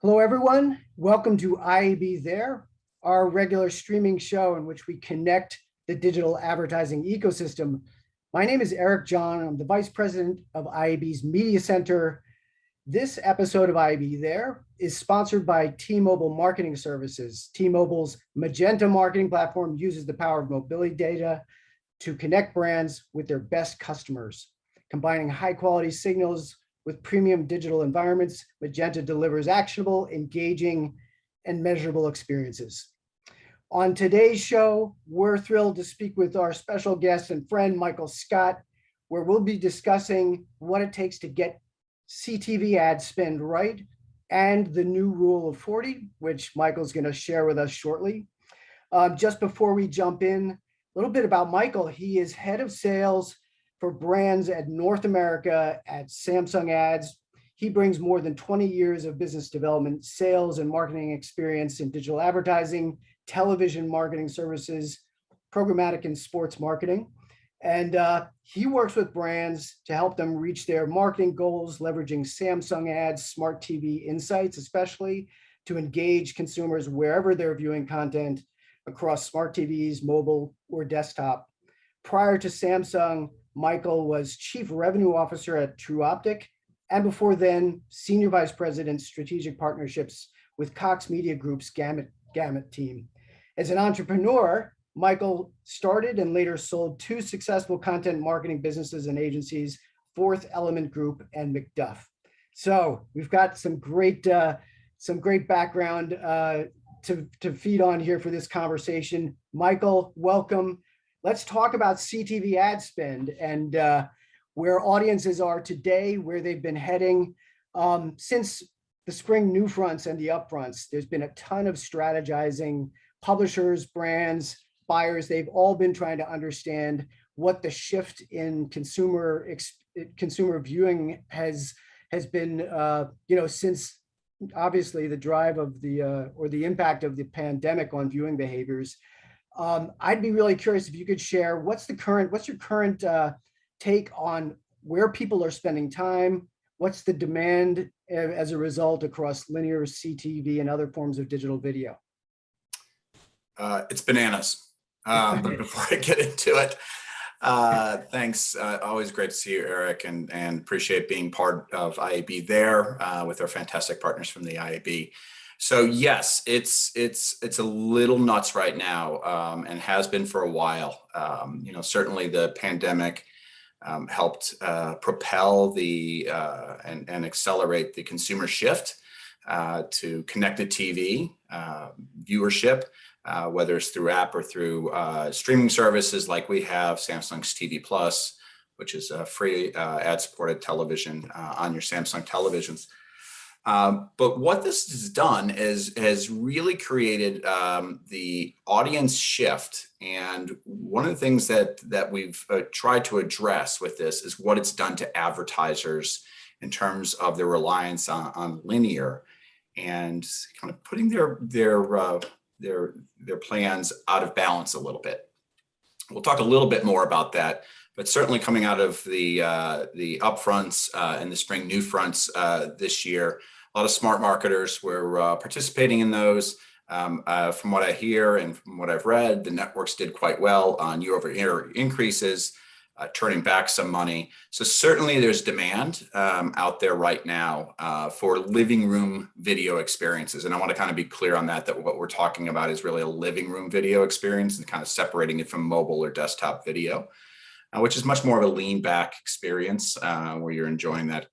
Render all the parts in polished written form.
Hello, everyone. Welcome to IAB There, our regular streaming show in which we connect the digital advertising ecosystem. My name is Eric John. I'm the Vice President of IAB's Media Center. This episode of IAB There is sponsored by T-Mobile Marketing Services. T-Mobile's Magenta marketing platform uses the power of mobility data to connect brands with their best customers, combining high-quality signals with premium digital environments. Magenta delivers actionable, engaging, and measurable experiences. On today's show, we're thrilled to speak with our special guest and friend, Michael Scott, where we'll be discussing what it takes to get CTV ad spend right and the new rule of 40, which Michael's going to share with us shortly. Just before we jump in, a little bit about Michael. He is head of sales for brands at North America at Samsung Ads. He brings more than 20 years of business development, sales, and marketing experience in digital advertising, television marketing services, programmatic and sports marketing. And he works with brands to help them reach their marketing goals, leveraging Samsung Ads, smart TV insights, especially to engage consumers wherever they're viewing content across smart TVs, mobile, or desktop. Prior to Samsung, Michael was Chief Revenue Officer at TrueOptic, and before then, Senior Vice President, Strategic Partnerships with Cox Media Group's Gamut team. As an entrepreneur, Michael started and later sold two successful content marketing businesses and agencies, Fourth Element Group and McDuff. So we've got some great background to feed on here for this conversation. Michael, welcome. Let's talk about CTV ad spend and where audiences are today, where they've been heading. Since the spring new fronts and the upfronts, there's been a ton of strategizing. Publishers, brands, buyers, they've all been trying to understand what the shift in consumer viewing has been, since obviously the drive of or the impact of the pandemic on viewing behaviors. I'd be really curious if you could share what's your current take on where people are spending time, what's the demand as a result across linear, CTV, and other forms of digital video? It's bananas. But before I get into it, thanks. Always great to see you, Eric, and appreciate being part of IAB There with our fantastic partners from the IAB. So yes, it's a little nuts right now, and has been for a while. Certainly the pandemic helped propel and accelerate the consumer shift to connected TV viewership, whether it's through app or through streaming services like we have Samsung's TV Plus, which is a free ad-supported television on your Samsung televisions. But what this has done has really created the audience shift. And one of the things that we've tried to address with this is what it's done to advertisers in terms of their reliance on linear and kind of putting their plans out of balance a little bit. We'll talk a little bit more about that, but certainly coming out of the upfronts and the spring new fronts this year, a lot of smart marketers were participating in those. From what I hear and from what I've read, the networks did quite well on year-over-year increases, turning back some money. So certainly there's demand out there right now for living room video experiences. And I want to kind of be clear on that what we're talking about is really a living room video experience and kind of separating it from mobile or desktop video, which is much more of a lean back experience where you're enjoying that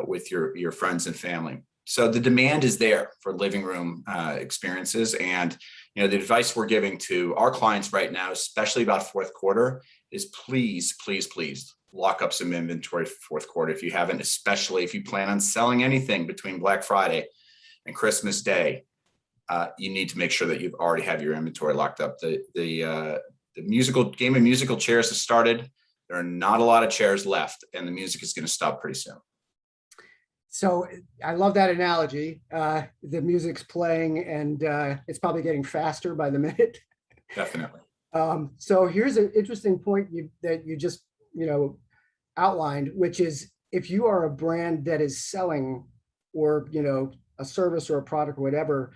with your friends and family. So the demand is there for living room experiences. And the advice we're giving to our clients right now, especially about fourth quarter, is please, please, please lock up some inventory for fourth quarter. If you haven't, especially if you plan on selling anything between Black Friday and Christmas Day, you need to make sure that you've already have your inventory locked up. The musical game of musical chairs has started. There are not a lot of chairs left, and the music is going to stop pretty soon. So I love that analogy. The music's playing, and it's probably getting faster by the minute. Definitely. So here's an interesting point that you just outlined, which is if you are a brand that is selling or a service or a product or whatever,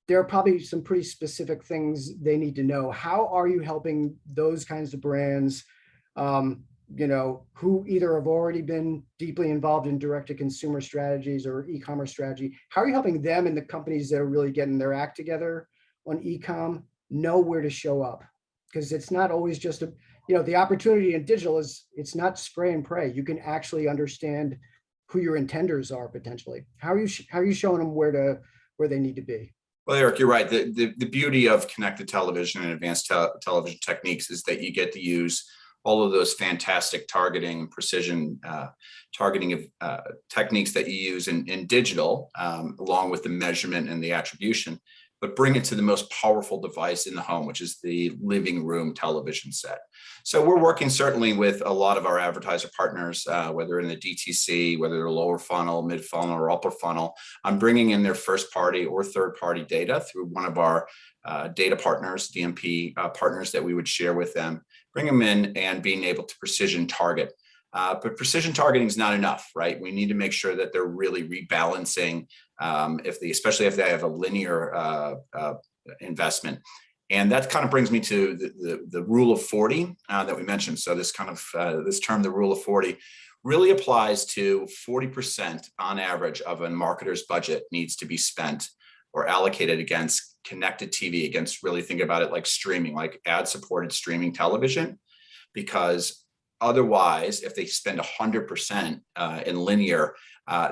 there are probably some pretty specific things they need to know. How are you helping those kinds of brands, who either have already been deeply involved in direct-to-consumer strategies or e-commerce strategy? How are you helping them and the companies that are really getting their act together on e-com know where to show up? Because it's not always just the opportunity in digital it's not spray and pray. You can actually understand who your intenders are potentially. How are you showing them where they need to be? Well, Eric, you're right. The beauty of connected television and advanced television techniques is that you get to use all of those fantastic targeting, precision targeting of techniques that you use in digital, along with the measurement and the attribution, but bring it to the most powerful device in the home, which is the living room television set. So we're working certainly with a lot of our advertiser partners, whether in the DTC, whether they're lower funnel, mid funnel, or upper funnel, on bringing in their first party or third party data through one of our data partners, DMP partners that we would share with them, bring them in and being able to precision target. But precision targeting is not enough, right? We need to make sure that they're really rebalancing, especially if they have a linear investment. And that kind of brings me to the rule of 40 that we mentioned. So this term, the rule of 40, really applies to 40% on average of a marketer's budget needs to be spent or allocated against connected TV, against really think about it like streaming, like ad-supported streaming television, because otherwise, if they spend 100% in linear,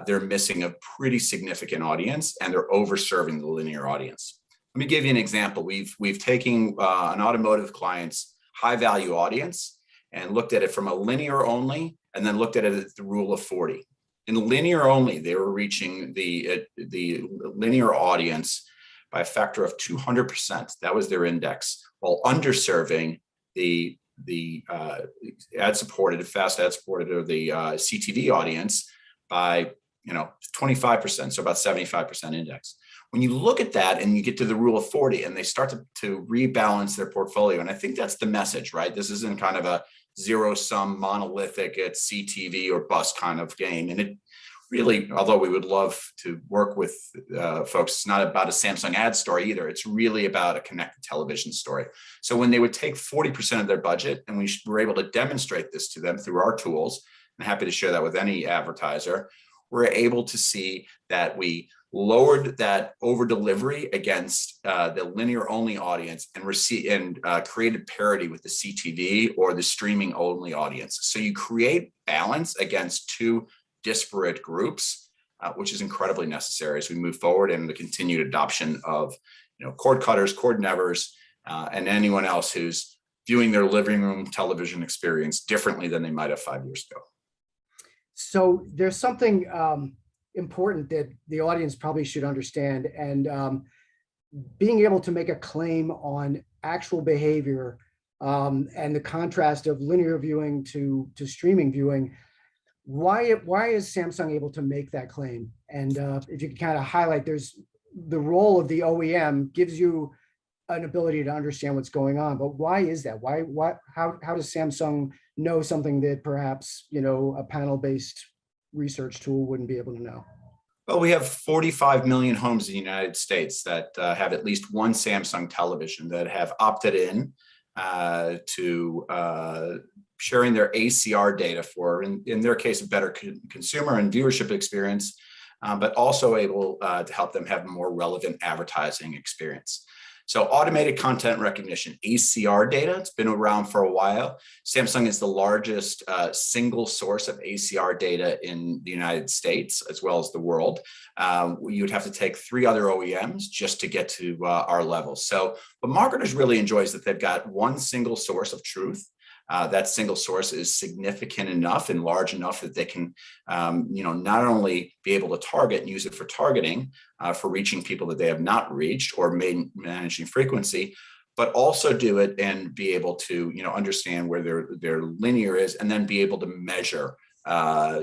they're missing a pretty significant audience and they're overserving the linear audience. Let me give you an example. We've taken an automotive client's high value audience and looked at it from a linear only, and then looked at it at the rule of 40. In linear only, they were reaching the linear audience by a factor of 200%. That was their index, while underserving the ad-supported, fast ad-supported, or the CTV audience by 25%, so about 75% index. When you look at that and you get to the rule of 40 and they start to rebalance their portfolio, and I think that's the message, right? This isn't kind of a zero-sum monolithic at CTV or bust kind of game. And it really, although we would love to work with folks, it's not about a Samsung ad story either. It's really about a connected television story. So when they would take 40% of their budget, and we were able to demonstrate this to them through our tools, I'm happy to share that with any advertiser, we're able to see that we lowered that over delivery against the linear only audience and created parity with the CTV or the streaming only audience. So you create balance against two disparate groups, which is incredibly necessary as we move forward and the continued adoption of cord cutters, cord nevers, and anyone else who's viewing their living room television experience differently than they might have 5 years ago. So there's something important that the audience probably should understand, and being able to make a claim on actual behavior and the contrast of linear viewing to streaming viewing. Why is Samsung able to make that claim? And if you could kind of highlight, there's the role of the OEM gives you an ability to understand what's going on, but why is that? How does Samsung know something that perhaps a panel-based research tool wouldn't be able to know? Well, we have 45 million homes in the United States that have at least one Samsung television that have opted in to sharing their ACR data for, in their case, a better consumer and viewership experience, but also able to help them have a more relevant advertising experience. So automated content recognition, ACR data, it's been around for a while. Samsung is the largest single source of ACR data in the United States, as well as the world. You would have to take 3 other OEMs just to get to our level. So what marketers really enjoy is that they've got one single source of truth that single source is significant enough and large enough that they can, not only be able to target and use it for targeting, for reaching people that they have not reached or managing frequency, but also do it and be able to, understand where their linear is, and then be able to measure,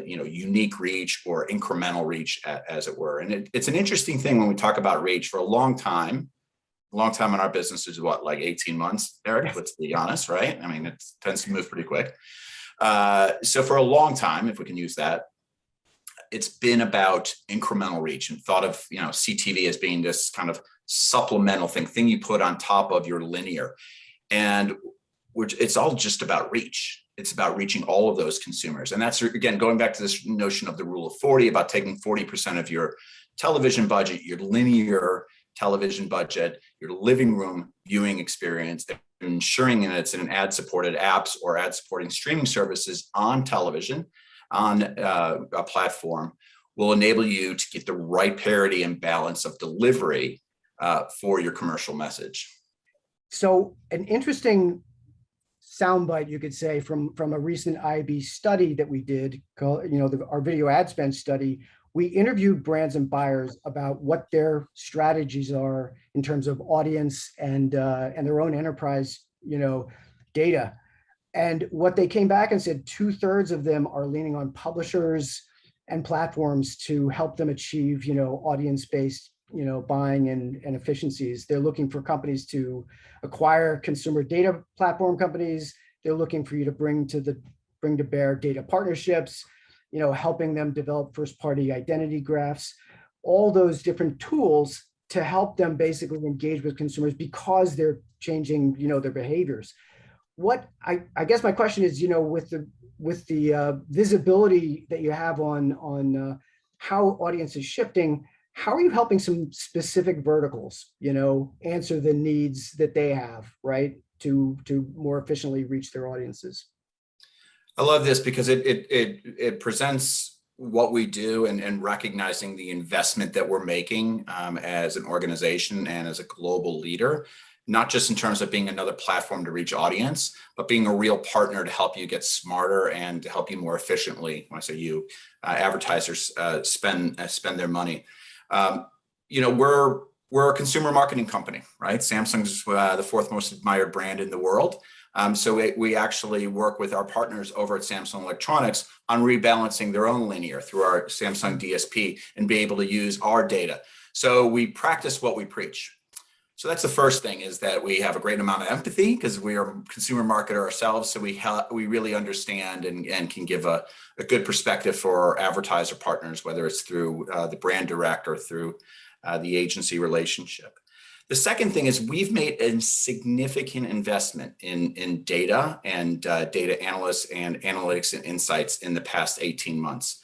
unique reach or incremental reach, as it were. And it's an interesting thing when we talk about reach. For a long time in our business is what, like 18 months, Eric, let's be honest, right? I mean, it tends to move pretty quick. So for a long time, if we can use that, it's been about incremental reach, and thought of, CTV as being this kind of supplemental thing you put on top of your linear. And it's all just about reach. It's about reaching all of those consumers. And that's, again, going back to this notion of the rule of 40, about taking 40% of your television budget, your linear television budget, your living room viewing experience, and ensuring that it's in ad-supported apps or ad-supporting streaming services on television, on a platform, will enable you to get the right parity and balance of delivery for your commercial message. So an interesting soundbite, you could say, from a recent IAB study that we did, called, our video ad spend study. We interviewed brands and buyers about what their strategies are in terms of audience and their own enterprise, data. And what they came back and said, 2/3 of them are leaning on publishers and platforms to help them achieve, audience-based, buying and efficiencies. They're looking for companies to acquire consumer data platform companies. They're looking for you to bring to bear data partnerships, helping them develop first-party identity graphs, all those different tools to help them basically engage with consumers because they're changing, their behaviors. What I guess my question is, with the visibility that you have on how audience is shifting, how are you helping some specific verticals, answer the needs that they have, right, to more efficiently reach their audiences? I love this because it presents what we do, and recognizing the investment that we're making as an organization and as a global leader, not just in terms of being another platform to reach audience, but being a real partner to help you get smarter and to help you more efficiently. When I say you, advertisers spend their money. We're a consumer marketing company, right? Samsung's the fourth most admired brand in the world. So we actually work with our partners over at Samsung Electronics on rebalancing their own linear through our Samsung DSP and be able to use our data. So we practice what we preach. So that's the first thing, is that we have a great amount of empathy because we are a consumer marketer ourselves. So we really understand and can give a good perspective for our advertiser partners, whether it's through the brand direct or through the agency relationship. The second thing is we've made a significant investment in data and data analysts and analytics and insights in the past 18 months.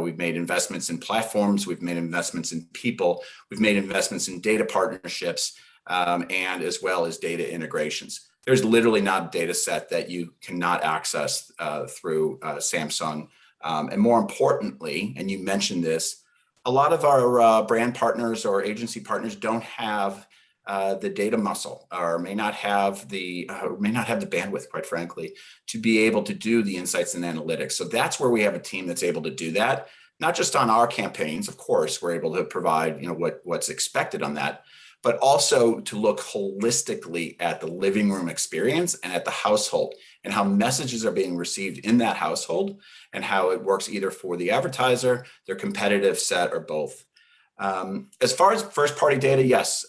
We've made investments in platforms, we've made investments in people, we've made investments in data partnerships, and as well as data integrations. There's literally not a data set that you cannot access through Samsung. And more importantly, and you mentioned this, a lot of our brand partners or agency partners don't have the data muscle, or may not have the bandwidth, quite frankly, to be able to do the insights and analytics. So that's where we have a team that's able to do that. Not just on our campaigns, of course, we're able to provide what's expected on that, but also to look holistically at the living room experience and at the household, and how messages are being received in that household, and how it works either for the advertiser, their competitive set, or both. As far as first party data, yes,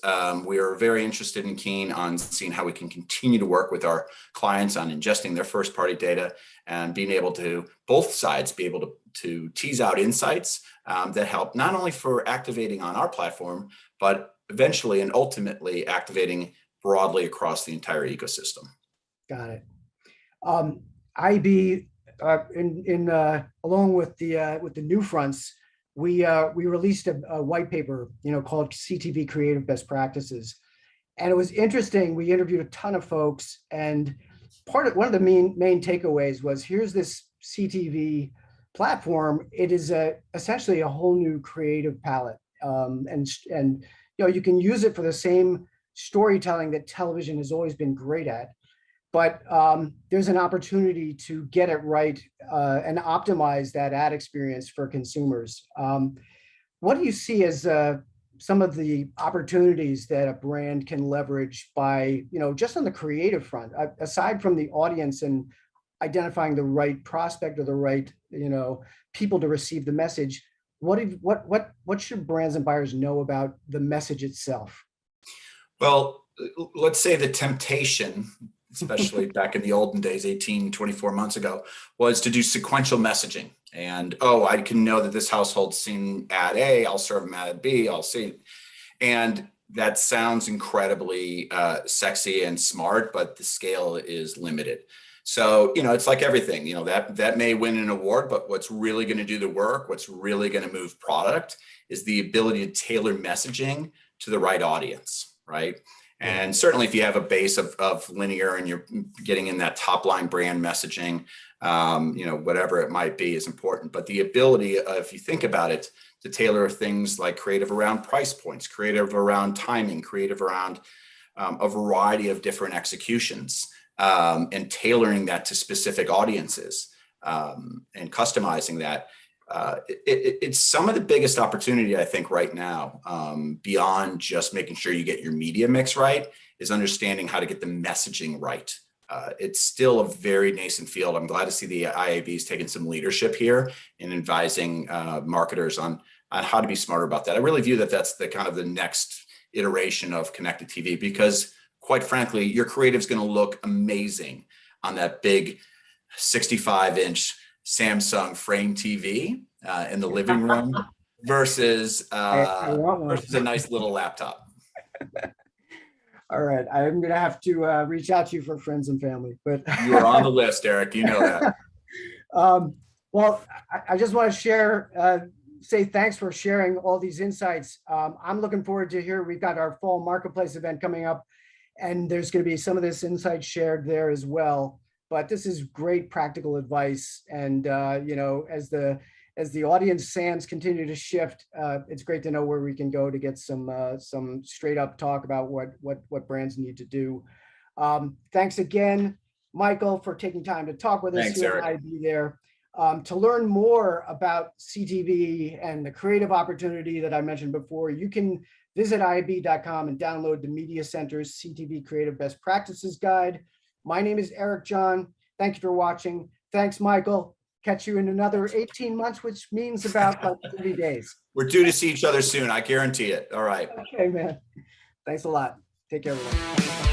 we are very interested and keen on seeing how we can continue to work with our clients on ingesting their first party data and being able to, both sides, be able to tease out insights that help not only for activating on our platform, but eventually and ultimately activating broadly across the entire ecosystem. Got it. IB, along with the new fronts, we released a white paper, called CTV Creative Best Practices, and it was interesting. We interviewed a ton of folks, and one of the main takeaways was, here's this CTV platform. It is essentially a whole new creative palette, and you can use it for the same storytelling that television has always been great at, but there's an opportunity to get it right and optimize that ad experience for consumers. What do you see as some of the opportunities that a brand can leverage by, just on the creative front, aside from the audience and identifying the right prospect or the right, people to receive the message? What should brands and buyers know about the message itself? Well, let's say the temptation, especially back in the olden days, 18, 24 months ago, was to do sequential messaging. And, oh, I can know that this household's seen ad A, I'll serve them ad B, I'll see. And that sounds incredibly sexy and smart, but the scale is limited. So, it's like everything, that may win an award, but what's really going to do the work, what's really going to move product is the ability to tailor messaging to the right audience, right? And certainly if you have a base of linear and you're getting in that top line brand messaging, whatever it might be is important. But the ability, if you think about it, to tailor things like creative around price points, creative around timing, creative around a variety of different executions, and tailoring that to specific audiences, and customizing that. It's some of the biggest opportunity, I think, right now, beyond just making sure you get your media mix right, is understanding how to get the messaging right. It's still a very nascent field. I'm glad to see the IAB's taking some leadership here in advising marketers on how to be smarter about that. I really view that that's the kind of the next iteration of connected TV, because quite frankly, your creative is going to look amazing on that big 65-inch Samsung frame TV in the living room versus versus a nice little laptop. All right, I'm going to have to reach out to you for friends and family, but you are on the list, Eric. You know that. Well, I just want to say thanks for sharing all these insights. I'm looking forward to hear. We've got our fall marketplace event coming up, and there's going to be some of this insight shared there as well. But this is great practical advice, and as the audience sands continue to shift, it's great to know where we can go to get some straight up talk about what brands need to do. Thanks again, Michael, for taking time to talk with us. Thanks, here Eric. at IB there. To learn more about CTV and the creative opportunity that I mentioned before, you can visit IAB.com and download the Media Center's CTV Creative Best Practices Guide. My name is Eric John. Thank you for watching. Thanks, Michael. Catch you in another 18 months, which means about 30 days. We're due to see each other soon. I guarantee it. All right. Okay, man. Thanks a lot. Take care, everyone.